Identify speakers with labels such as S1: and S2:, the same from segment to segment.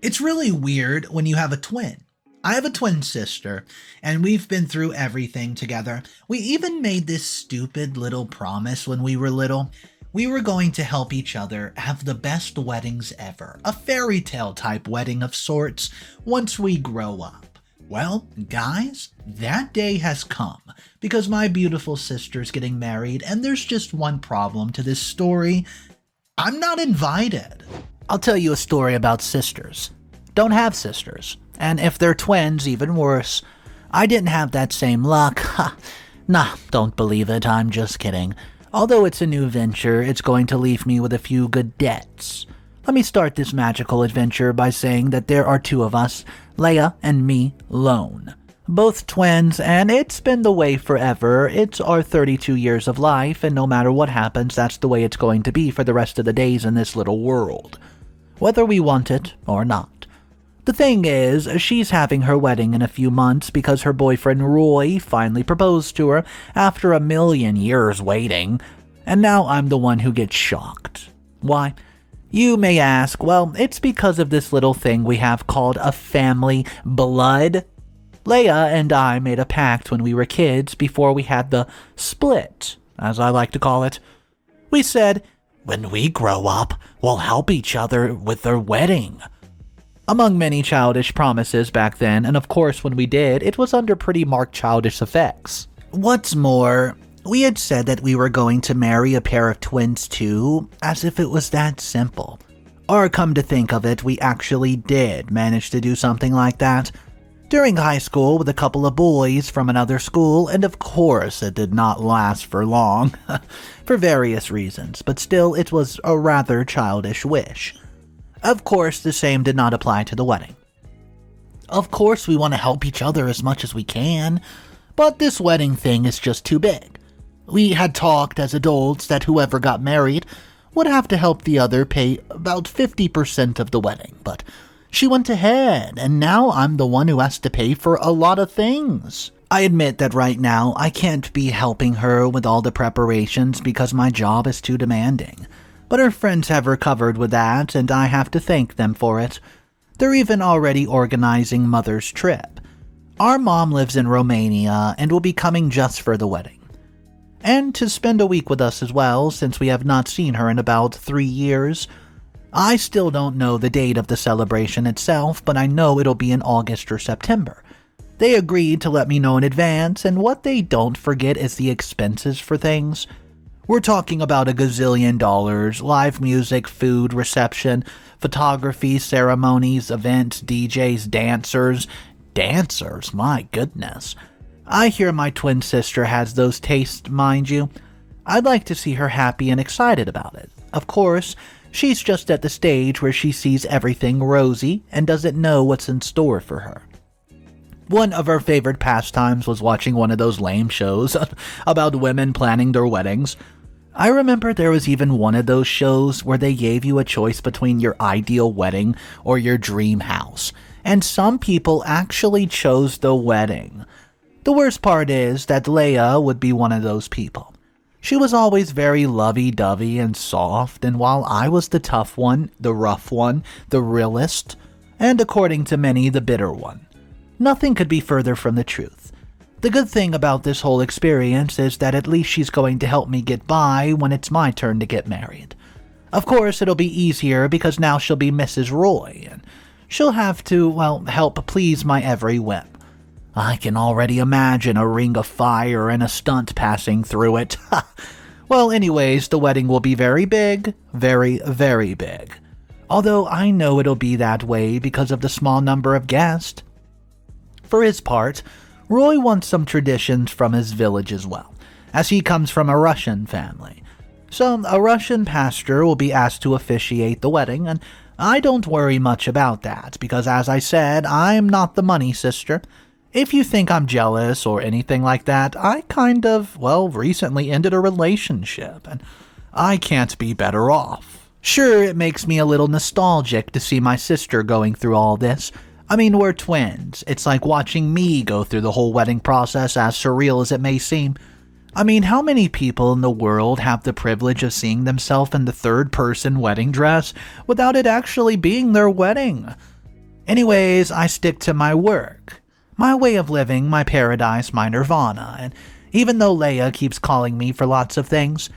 S1: It's really weird when you have a twin. I have a twin sister, and we've been through everything together. We even made this stupid little promise when we were little. We were going to help each other have the best weddings ever, a fairy tale type wedding of sorts, once we grow up. Well, guys, that day has come, because my beautiful sister's getting married, and there's just one problem to this story. I'm not invited. I'll tell you a story about sisters. Don't have sisters. And if they're twins, even worse. I didn't have that same luck. Nah, don't believe it, I'm just kidding. Although it's a new venture, it's going to leave me with a few good debts. Let me start this magical adventure by saying that there are two of us, Leah and me alone. Both twins, and it's been the way forever. It's our 32 years of life, and no matter what happens, that's the way it's going to be for the rest of the days in this little world. Whether we want it or not. The thing is, she's having her wedding in a few months because her boyfriend Roy finally proposed to her after a million years waiting, and now I'm the one who gets shocked. Why? You may ask, well, it's because of this little thing we have called a family blood. Leah and I made a pact when we were kids before we had the split, as I like to call it. We said, when we grow up, we'll help each other with their wedding. Among many childish promises back then, and of course when we did, it was under pretty marked childish effects. What's more, we had said that we were going to marry a pair of twins too, as if it was that simple. Or come to think of it, we actually did manage to do something like that. During high school with a couple of boys from another school, and of course it did not last for long, for various reasons, but still it was a rather childish wish. Of course, the same did not apply to the wedding. Of course we want to help each other as much as we can, but this wedding thing is just too big. We had talked as adults that whoever got married would have to help the other pay about 50% of the wedding, but she went ahead, and now I'm the one who has to pay for a lot of things. I admit that right now I can't be helping her with all the preparations because my job is too demanding. But her friends have her covered with that, and I have to thank them for it. They're even already organizing Mother's trip. Our mom lives in Romania and will be coming just for the wedding. And to spend a week with us as well, since we have not seen her in about 3 years. I still don't know the date of the celebration itself, but I know it'll be in August or September. They agreed to let me know in advance, and what they don't forget is the expenses for things. We're talking about a gazillion dollars, live music, food, reception, photography, ceremonies, events, DJs, dancers. Dancers, my goodness. I hear my twin sister has those tastes, mind you. I'd like to see her happy and excited about it. Of course, she's just at the stage where she sees everything rosy and doesn't know what's in store for her. One of her favorite pastimes was watching one of those lame shows about women planning their weddings. I remember there was even one of those shows where they gave you a choice between your ideal wedding or your dream house, and some people actually chose the wedding. The worst part is that Leah would be one of those people. She was always very lovey-dovey and soft, and while I was the tough one, the rough one, the realist, and according to many, the bitter one. Nothing could be further from the truth. The good thing about this whole experience is that at least she's going to help me get by when it's my turn to get married. Of course, it'll be easier because now she'll be Mrs. Roy, and she'll have to, well, help please my every whim. I can already imagine a ring of fire and a stunt passing through it. Well, anyways, the wedding will be very big, very, very big. Although I know it'll be that way because of the small number of guests. For his part, Roy wants some traditions from his village as well, as he comes from a Russian family. So a Russian pastor will be asked to officiate the wedding, and I don't worry much about that because, as I said, I'm not the money sister. If you think I'm jealous or anything like that, I recently ended a relationship, and I can't be better off. Sure, it makes me a little nostalgic to see my sister going through all this. I mean, we're twins. It's like watching me go through the whole wedding process, as surreal as it may seem. I mean, how many people in the world have the privilege of seeing themselves in the third-person wedding dress without it actually being their wedding? Anyways, I stick to my work, my way of living, my paradise, my nirvana, and even though Leah keeps calling me for lots of things,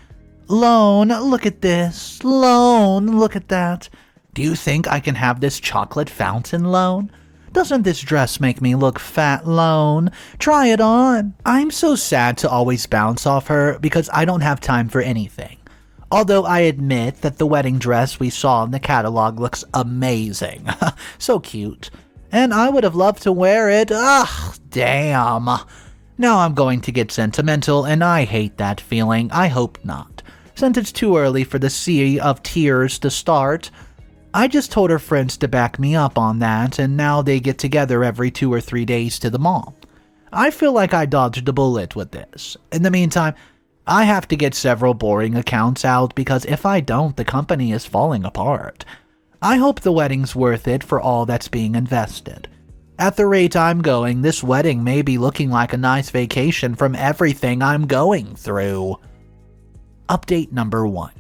S1: Lone, look at this. Lone, look at that. Do you think I can have this chocolate fountain, Lone? Doesn't this dress make me look fat, Lone? Try it on. I'm so sad to always bounce off her because I don't have time for anything. Although I admit that the wedding dress we saw in the catalog looks amazing. So cute. And I would have loved to wear it. Ugh, damn. Now I'm going to get sentimental, and I hate that feeling. I hope not. Since it's too early for the sea of tears to start, I just told her friends to back me up on that, and now they get together every 2 or 3 days to the mall. I feel like I dodged a bullet with this. In the meantime, I have to get several boring accounts out because if I don't, the company is falling apart. I hope the wedding's worth it for all that's being invested. At the rate I'm going, this wedding may be looking like a nice vacation from everything I'm going through. Update number 1.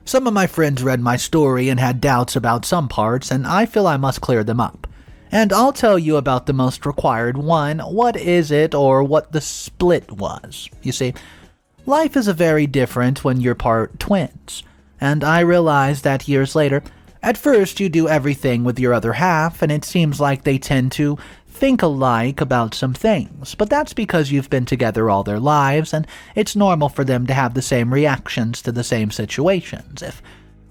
S1: Some of my friends read my story and had doubts about some parts, and I feel I must clear them up. And I'll tell you about the most required one, what is it, or what the split was. You see, life is very different when you're part twins, and I realized that years later. At first, you do everything with your other half, and it seems like they tend to think alike about some things, but that's because you've been together all their lives, and it's normal for them to have the same reactions to the same situations. If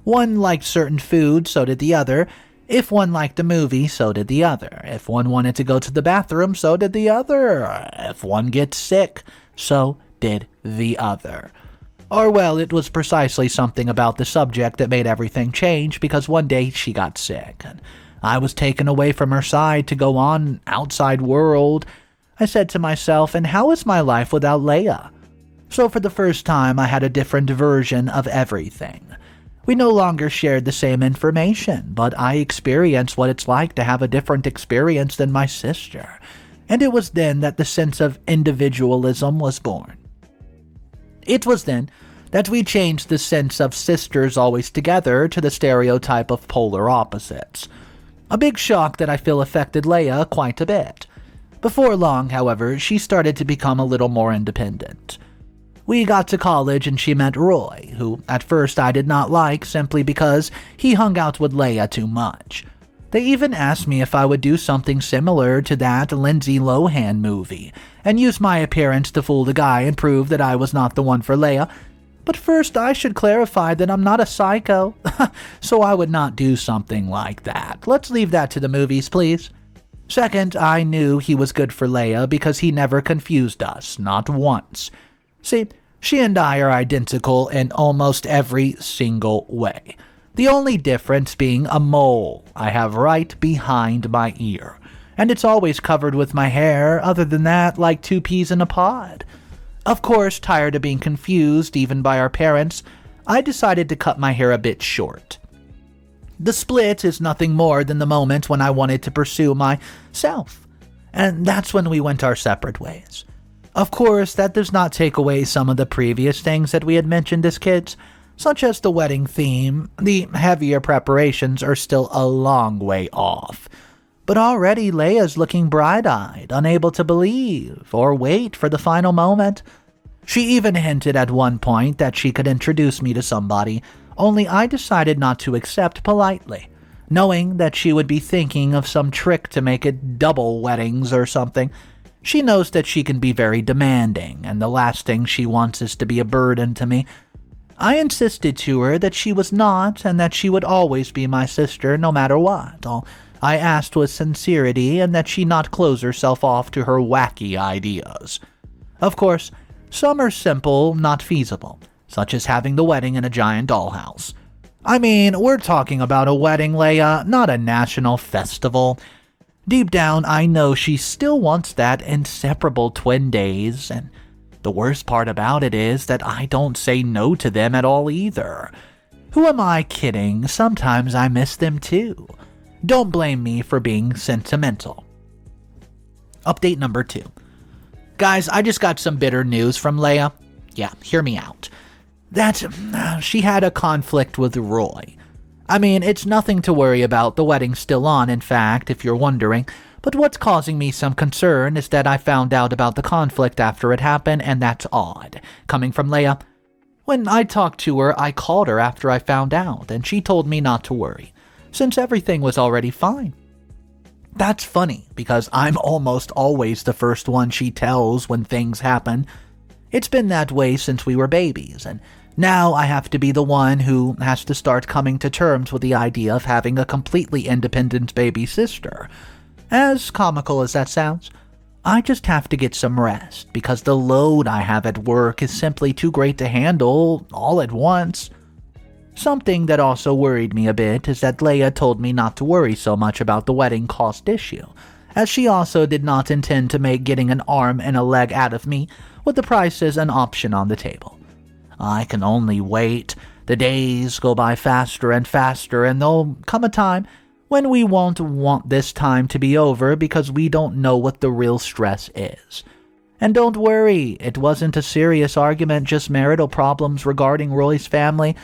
S1: one liked certain food, so did the other. If one liked a movie, so did the other. If one wanted to go to the bathroom, so did the other. If one gets sick, so did the other. Or, well, it was precisely something about the subject that made everything change, because one day she got sick, and I was taken away from her side to go on outside world. I said to myself, and how is my life without Leah? So for the first time, I had a different version of everything. We no longer shared the same information, but I experienced what it's like to have a different experience than my sister. And it was then that the sense of individualism was born. It was then that we changed the sense of sisters always together to the stereotype of polar opposites. A big shock that I feel affected Leah quite a bit. Before long, however, she started to become a little more independent. We got to college and she met Roy, who at first I did not like simply because he hung out with Leah too much. They even asked me if I would do something similar to that Lindsay Lohan movie, and use my appearance to fool the guy and prove that I was not the one for Leah. But first I should clarify that I'm not a psycho, so I would not do something like that. Let's leave that to the movies, please. Second, I knew he was good for Leah because he never confused us, not once. See, she and I are identical in almost every single way. The only difference being a mole I have right behind my ear. And it's always covered with my hair, other than that, like 2 peas in a pod. Of course, tired of being confused, even by our parents, I decided to cut my hair a bit short. The split is nothing more than the moment when I wanted to pursue myself. And that's when we went our separate ways. Of course, that does not take away some of the previous things that we had mentioned as kids, such as the wedding theme. The heavier preparations are still a long way off. But already Leah's looking bright-eyed, unable to believe or wait for the final moment. She even hinted at one point that she could introduce me to somebody, only I decided not to accept politely, knowing that she would be thinking of some trick to make it double weddings or something. She knows that she can be very demanding, and the last thing she wants is to be a burden to me. I insisted to her that she was not, and that she would always be my sister no matter what. All I asked was sincerity, and that she not close herself off to her wacky ideas. Of course, some are simple, not feasible, such as having the wedding in a giant dollhouse. I mean, we're talking about a wedding, Leah, not a national festival. Deep down, I know she still wants that inseparable twin days, and the worst part about it is that I don't say no to them at all either. Who am I kidding? Sometimes I miss them too. Don't blame me for being sentimental. Update number 2. Guys, I just got some bitter news from Leah. Yeah, hear me out. That she had a conflict with Roy. I mean, it's nothing to worry about, the wedding's still on, in fact, if you're wondering. But what's causing me some concern is that I found out about the conflict after it happened, and that's odd, coming from Leah. When I talked to her, I called her after I found out, and she told me not to worry, since everything was already fine. That's funny, because I'm almost always the first one she tells when things happen. It's been that way since we were babies, and now I have to be the one who has to start coming to terms with the idea of having a completely independent baby sister. As comical as that sounds, I just have to get some rest because the load I have at work is simply too great to handle all at once. Something that also worried me a bit is that Leah told me not to worry so much about the wedding cost issue, as she also did not intend to make getting an arm and a leg out of me with the price as an option on the table. I can only wait. The days go by faster and faster, and there'll come a time when we won't want this time to be over because we don't know what the real stress is. And don't worry, it wasn't a serious argument, just marital problems regarding Roy's family.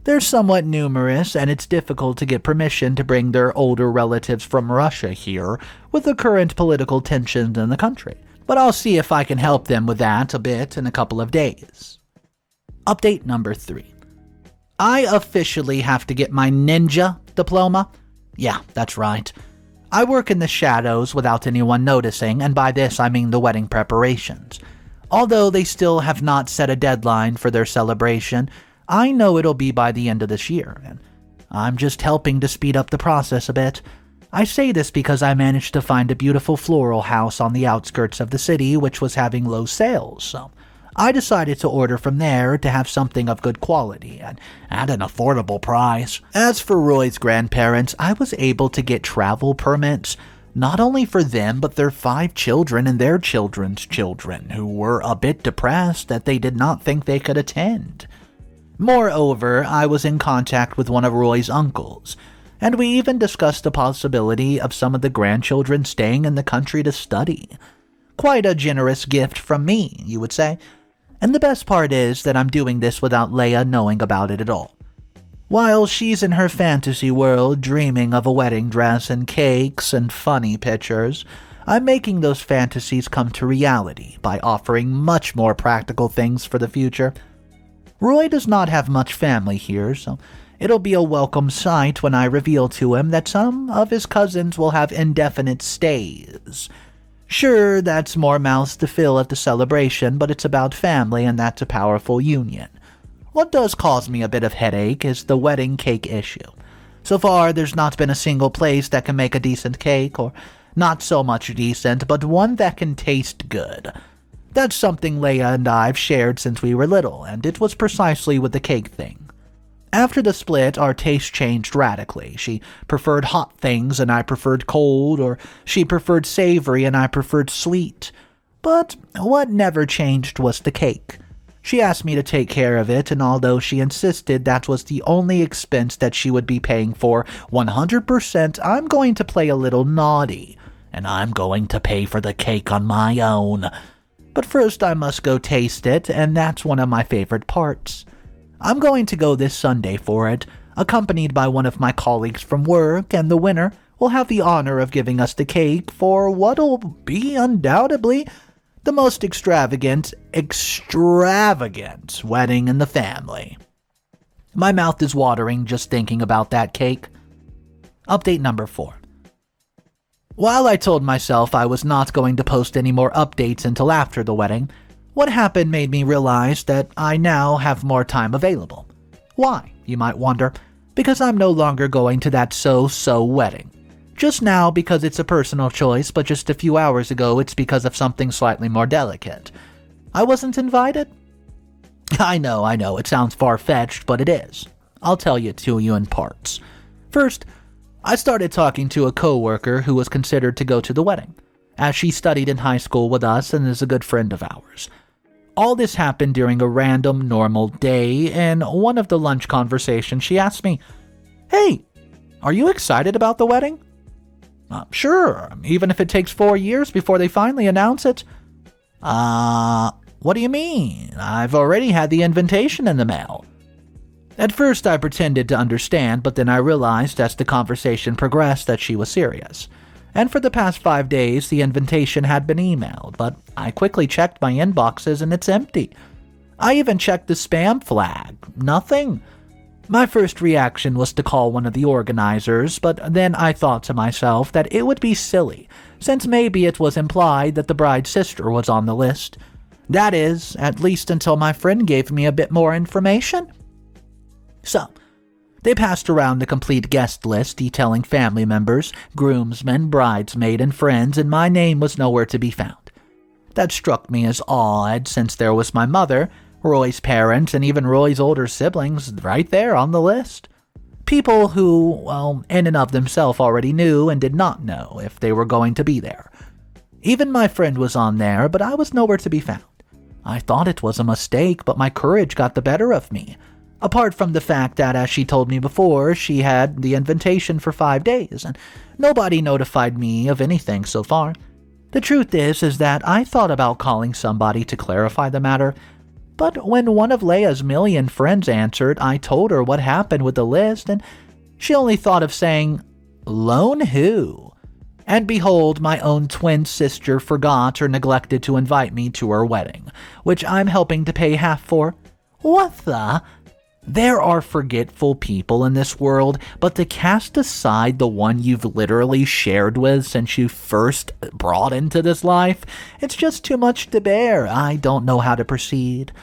S1: They're somewhat numerous, and it's difficult to get permission to bring their older relatives from Russia here with the current political tensions in the country. But I'll see if I can help them with that a bit in a couple of days. Update number 3. I officially have to get my ninja diploma. Yeah, that's right. I work in the shadows without anyone noticing, and by this I mean the wedding preparations. Although they still have not set a deadline for their celebration, I know it'll be by the end of this year, and I'm just helping to speed up the process a bit. I say this because I managed to find a beautiful floral house on the outskirts of the city which was having low sales, so I decided to order from there to have something of good quality and at an affordable price. As for Roy's grandparents, I was able to get travel permits, not only for them but their 5 children and their children's children, who were a bit depressed that they did not think they could attend. Moreover, I was in contact with one of Roy's uncles, and we even discussed the possibility of some of the grandchildren staying in the country to study. Quite a generous gift from me, you would say. And the best part is that I'm doing this without Leah knowing about it at all. While she's in her fantasy world dreaming of a wedding dress and cakes and funny pictures, I'm making those fantasies come to reality by offering much more practical things for the future. Roy does not have much family here, so it'll be a welcome sight when I reveal to him that some of his cousins will have indefinite stays. Sure, that's more mouths to fill at the celebration, but it's about family, and that's a powerful union. What does cause me a bit of headache is the wedding cake issue. So far, there's not been a single place that can make a decent cake, or not so much decent, but one that can taste good. That's something Leah and I've shared since we were little, and it was precisely with the cake thing. After the split, our taste changed radically. She preferred hot things and I preferred cold, or she preferred savory and I preferred sweet. But what never changed was the cake. She asked me to take care of it, and although she insisted that was the only expense that she would be paying for 100%, I'm going to play a little naughty, and I'm going to pay for the cake on my own. But first I must go taste it, and that's one of my favorite parts. I'm going to go this Sunday for it, accompanied by one of my colleagues from work, and the winner will have the honor of giving us the cake for what'll be undoubtedly the most extravagant wedding in the family. My mouth is watering just thinking about that cake. Update number 4. While I told myself I was not going to post any more updates until after the wedding, what happened made me realize that I now have more time available. Why, you might wonder? Because I'm no longer going to that so-so wedding. Just now because it's a personal choice, but just a few hours ago it's because of something slightly more delicate. I wasn't invited? I know, it sounds far-fetched, but it is. I'll tell it to you in parts. First, I started talking to a coworker who was considered to go to the wedding, as she studied in high school with us and is a good friend of ours. All this happened during a random, normal day. In one of the lunch conversations, she asked me, "Hey, are you excited about the wedding?" Sure, even if it takes 4 years before they finally announce it." What do you mean? I've already had the invitation in the mail." At first I pretended to understand, but then I realized as the conversation progressed that she was serious. And for the past 5 days, the invitation had been emailed, but I quickly checked my inboxes and it's empty. I even checked the spam flag. Nothing. My first reaction was to call one of the organizers, but then I thought to myself that it would be silly, since maybe it was implied that the bride's sister was on the list. That is, at least until my friend gave me a bit more information. So, they passed around the complete guest list detailing family members, groomsmen, bridesmaid, and friends, and my name was nowhere to be found. That struck me as odd, since there was my mother, Roy's parents, and even Roy's older siblings right there on the list. People who, well, in and of themselves already knew and did not know if they were going to be there. Even my friend was on there, but I was nowhere to be found. I thought it was a mistake, but my courage got the better of me. Apart from the fact that, as she told me before, she had the invitation for 5 days, and nobody notified me of anything so far. The truth is that I thought about calling somebody to clarify the matter, but when one of Leah's million friends answered, I told her what happened with the list, and she only thought of saying, "Loan who?" And behold, my own twin sister forgot or neglected to invite me to her wedding, which I'm helping to pay half for. What the? There are forgetful people in this world, but to cast aside the one you've literally shared with since you first brought into this life, it's just too much to bear. I don't know how to proceed.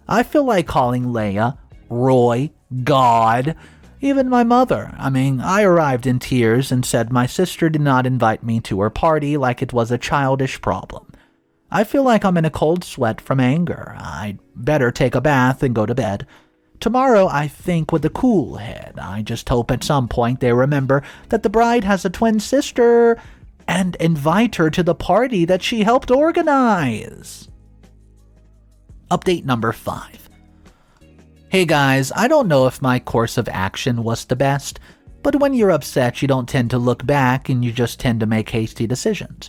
S1: I feel like calling Leah, Roy, God, even my mother. I arrived in tears and said my sister did not invite me to her party like it was a childish problem. I feel like I'm in a cold sweat from anger. I'd better take a bath and go to bed. Tomorrow, I think with a cool head. I just hope at some point they remember that the bride has a twin sister and invite her to the party that she helped organize. Update number 5. Hey guys, I don't know if my course of action was the best, but when you're upset, you don't tend to look back and you just tend to make hasty decisions.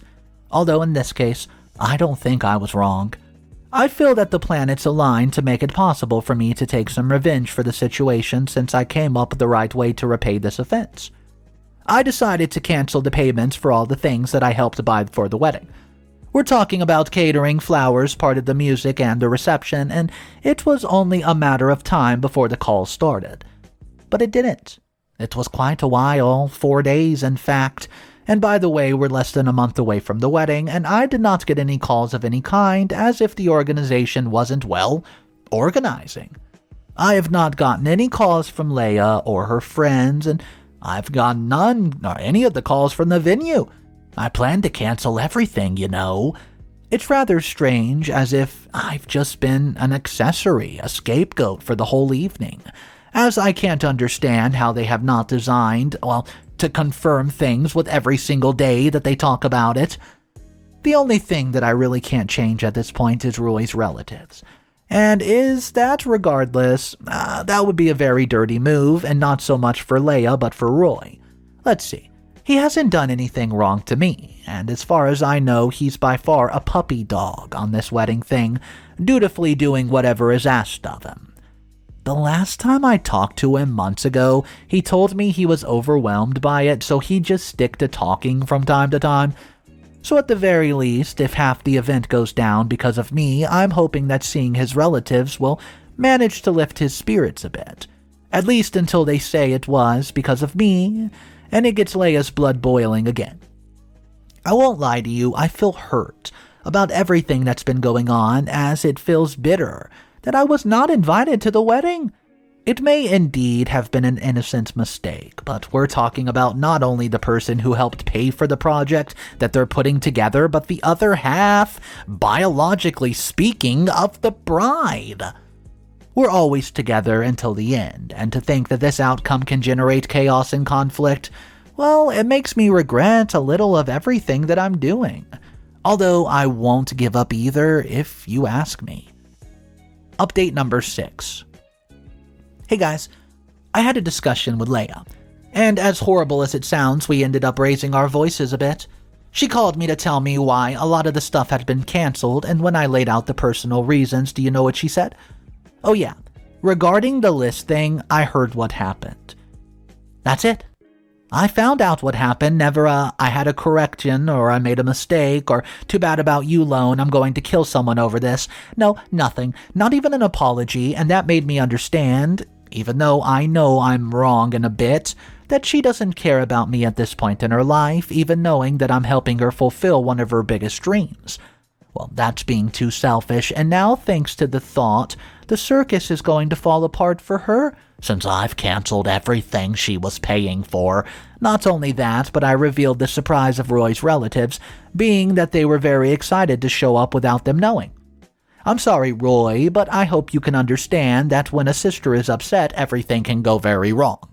S1: Although in this case, I don't think I was wrong. I feel that the planets aligned to make it possible for me to take some revenge for the situation since I came up with the right way to repay this offense. I decided to cancel the payments for all the things that I helped buy for the wedding. We're talking about catering, flowers, part of the music, and the reception, and it was only a matter of time before the call started. But it didn't. It was quite a while, 4 days in fact. And by the way, we're less than a month away from the wedding, and I did not get any calls of any kind, as if the organization wasn't, well, organizing. I have not gotten any calls from Leah or her friends, and I've gotten none or any of the calls from the venue. I plan to cancel everything, you know. It's rather strange, as if I've just been an accessory, a scapegoat for the whole evening, as I can't understand how they have not designed, well, to confirm things with every single day that they talk about it. The only thing that I really can't change at this point is Roy's relatives. And is that regardless, that would be a very dirty move, and not so much for Leah, but for Roy. Let's see. He hasn't done anything wrong to me, and as far as I know, he's by far a puppy dog on this wedding thing, dutifully doing whatever is asked of him. The last time I talked to him months ago, he told me he was overwhelmed by it, so he'd just stick to talking from time to time. So at the very least, if half the event goes down because of me, I'm hoping that seeing his relatives will manage to lift his spirits a bit. At least until they say it was because of me, and it gets Leah's blood boiling again. I won't lie to you, I feel hurt about everything that's been going on, as it feels bitter that I was not invited to the wedding. It may indeed have been an innocent mistake, but we're talking about not only the person who helped pay for the project that they're putting together, but the other half, biologically speaking, of the bride. We're always together until the end, and to think that this outcome can generate chaos and conflict, well, it makes me regret a little of everything that I'm doing. Although I won't give up either, if you ask me. Update number 6. Hey guys, I had a discussion with Leah, and as horrible as it sounds, we ended up raising our voices a bit. She called me to tell me why a lot of the stuff had been canceled, and when I laid out the personal reasons, do you know what she said? Oh yeah, Regarding the list thing, I heard what happened. That's it. I found out what happened, never I had a correction, or I made a mistake, or too bad about you, Lone, I'm going to kill someone over this. No, nothing, not even an apology, and that made me understand, even though I know I'm wrong in a bit, that she doesn't care about me at this point in her life, even knowing that I'm helping her fulfill one of her biggest dreams. Well, that's being too selfish, and now thanks to the thought, the circus is going to fall apart for her, since I've canceled everything she was paying for. Not only that, but I revealed the surprise of Roy's relatives, being that they were very excited to show up without them knowing. I'm sorry, Roy, but I hope you can understand that when a sister is upset, everything can go very wrong.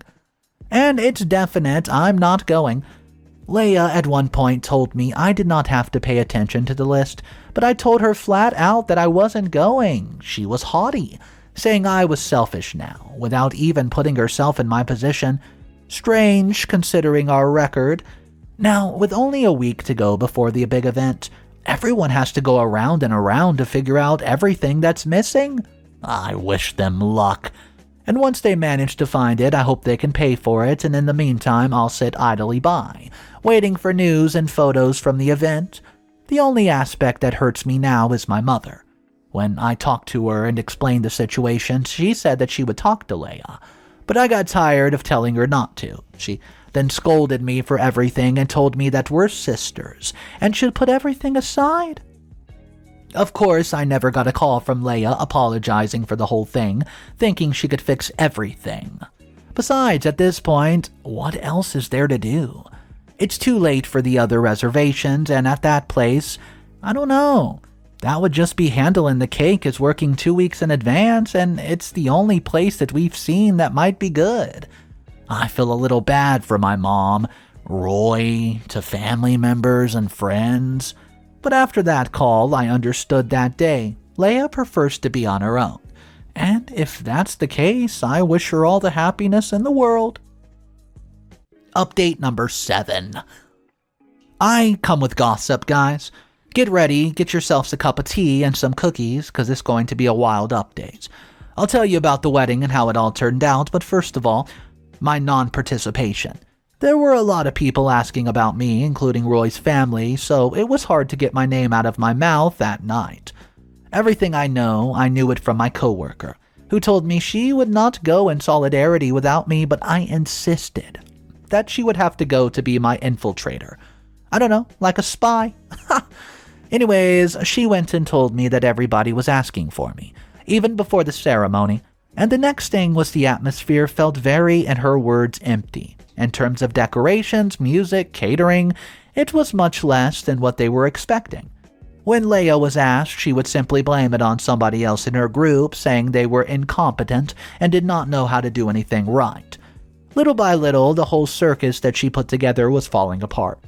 S1: And it's definite I'm not going. Leah at one point told me I did not have to pay attention to the list, but I told her flat out that I wasn't going. She was haughty, saying I was selfish now, without even putting herself in my position. Strange, considering our record. Now, with only a week to go before the big event, everyone has to go around and around to figure out everything that's missing. I wish them luck. And once they manage to find it, I hope they can pay for it, and in the meantime, I'll sit idly by, waiting for news and photos from the event. The only aspect that hurts me now is my mother. When I talked to her and explained the situation, she said that she would talk to Leah, but I got tired of telling her not to. She then scolded me for everything and told me that we're sisters and should put everything aside. Of course, I never got a call from Leah apologizing for the whole thing, thinking she could fix everything. Besides, at this point, what else is there to do? It's too late for the other reservations, and at that place, I don't know. That would just be handling the cake as working 2 weeks in advance, and it's the only place that we've seen that might be good. I feel a little bad for my mom, Roy, to family members and friends. But after that call, I understood that day, Leah prefers to be on her own. And if that's the case, I wish her all the happiness in the world. Update number 7. I come with gossip, guys. Get ready, get yourselves a cup of tea and some cookies, because it's going to be a wild update. I'll tell you about the wedding and how it all turned out, but first of all, my non-participation. There were a lot of people asking about me, including Roy's family, so it was hard to get my name out of my mouth that night. Everything I knew it from my coworker, who told me she would not go in solidarity without me, but I insisted that she would have to go to be my infiltrator. I don't know, like a spy. Anyways, she went and told me that everybody was asking for me, even before the ceremony, and the next thing was the atmosphere felt very, in her words, empty. In terms of decorations, music, catering, it was much less than what they were expecting. When Leah was asked, she would simply blame it on somebody else in her group, saying they were incompetent and did not know how to do anything right. Little by little, the whole circus that she put together was falling apart.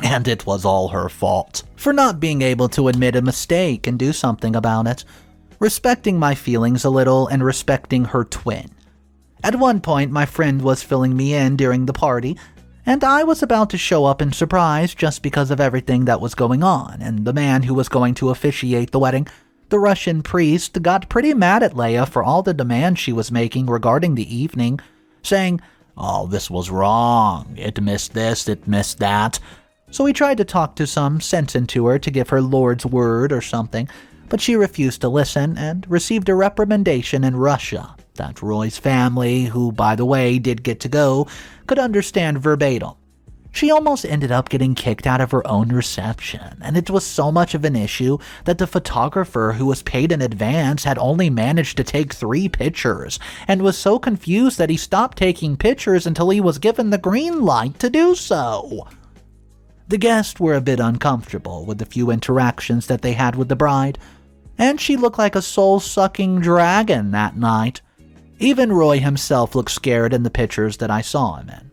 S1: And it was all her fault, for not being able to admit a mistake and do something about it, respecting my feelings a little and respecting her twin. At one point, my friend was filling me in during the party, and I was about to show up in surprise just because of everything that was going on, and the man who was going to officiate the wedding, the Russian priest, got pretty mad at Leah for all the demands she was making regarding the evening, saying, "Oh, this was wrong, it missed this, it missed that." So he tried to talk to some sense into her to give her Lord's word or something, but she refused to listen and received a reprimandation in Russia that Roy's family, who, by the way, did get to go, could understand verbatim. She almost ended up getting kicked out of her own reception, and it was so much of an issue that the photographer who was paid in advance had only managed to take 3 pictures, and was so confused that he stopped taking pictures until he was given the green light to do so. The guests were a bit uncomfortable with the few interactions that they had with the bride, and she looked like a soul-sucking dragon that night. Even Roy himself looked scared in the pictures that I saw him in.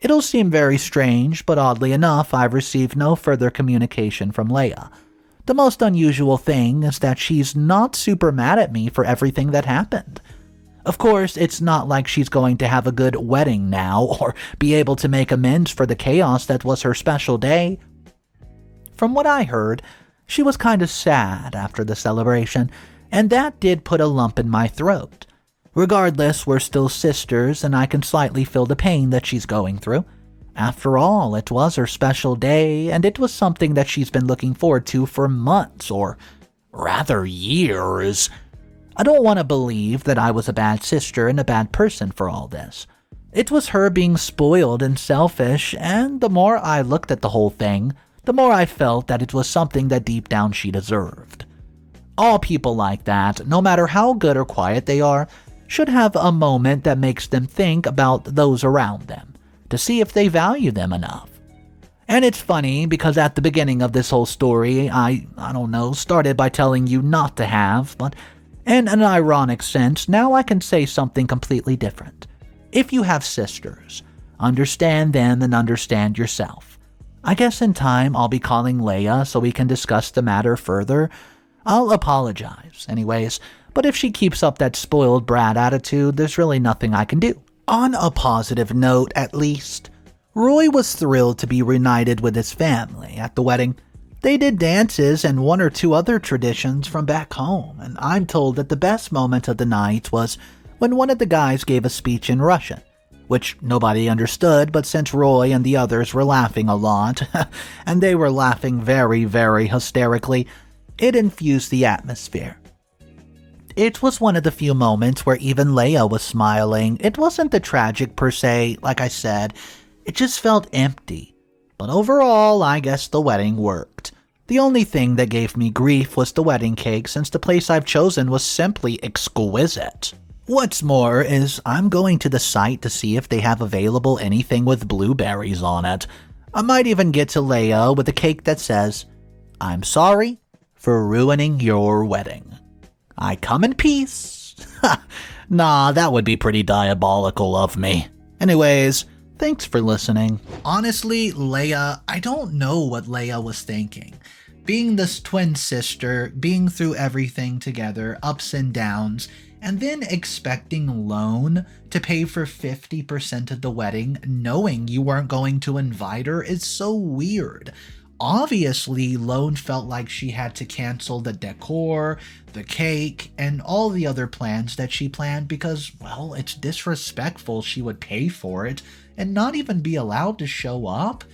S1: It'll seem very strange, but oddly enough, I've received no further communication from Leah. The most unusual thing is that she's not super mad at me for everything that happened. Of course, it's not like she's going to have a good wedding now, or be able to make amends for the chaos that was her special day. From what I heard, she was kind of sad after the celebration, and that did put a lump in my throat. Regardless, we're still sisters, and I can slightly feel the pain that she's going through. After all, it was her special day, and it was something that she's been looking forward to for months, or rather years. I don't want to believe that I was a bad sister and a bad person for all this. It was her being spoiled and selfish, and the more I looked at the whole thing, the more I felt that it was something that deep down she deserved. All people like that, no matter how good or quiet they are, should have a moment that makes them think about those around them, to see if they value them enough. And it's funny because at the beginning of this whole story, I started by telling you not to have, but in an ironic sense, now I can say something completely different. If you have sisters, understand them and understand yourself. I guess in time I'll be calling Leah so we can discuss the matter further. I'll apologize, anyways, but if she keeps up that spoiled brat attitude, there's really nothing I can do. On a positive note, at least, Roy was thrilled to be reunited with his family at the wedding. They did dances and one or two other traditions from back home, and I'm told that the best moment of the night was when one of the guys gave a speech in Russian, which nobody understood, but since Roy and the others were laughing a lot, and they were laughing very, very hysterically, it infused the atmosphere. It was one of the few moments where even Leah was smiling. It wasn't the tragic per se, like I said, it just felt empty. But overall, I guess the wedding worked. The only thing that gave me grief was the wedding cake, since the place I've chosen was simply exquisite. What's more is I'm going to the site to see if they have available anything with blueberries on it. I might even get to Leah with a cake that says, "I'm sorry for ruining your wedding. I come in peace." Nah, that would be pretty diabolical of me. Anyways, thanks for listening. Honestly, Leah, I don't know what Leah was thinking. Being this twin sister, being through everything together, ups and downs, and then expecting Lone to pay for 50% of the wedding, knowing you weren't going to invite her, is so weird. Obviously, Lone felt like she had to cancel the decor, the cake, and all the other plans that she planned because, well, it's disrespectful she would pay for it and not even be allowed to show up.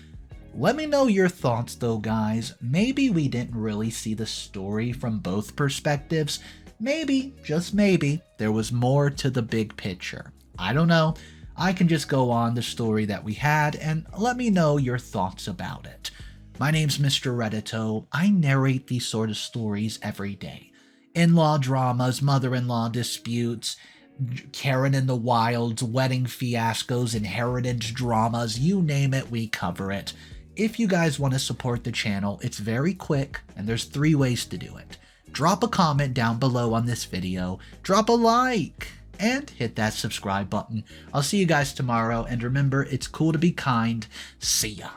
S1: Let me know your thoughts though, guys. Maybe we didn't really see the story from both perspectives. Maybe, just maybe, there was more to the big picture. I don't know. I can just go on the story that we had and let me know your thoughts about it. My name's Mr. Reddito. I narrate these sort of stories every day. In-law dramas, mother-in-law disputes, Karen in the wilds, wedding fiascos, inheritance dramas, you name it, we cover it. If you guys want to support the channel, it's very quick, and there's 3 ways to do it. Drop a comment down below on this video, drop a like, and hit that subscribe button. I'll see you guys tomorrow, and remember, it's cool to be kind. See ya.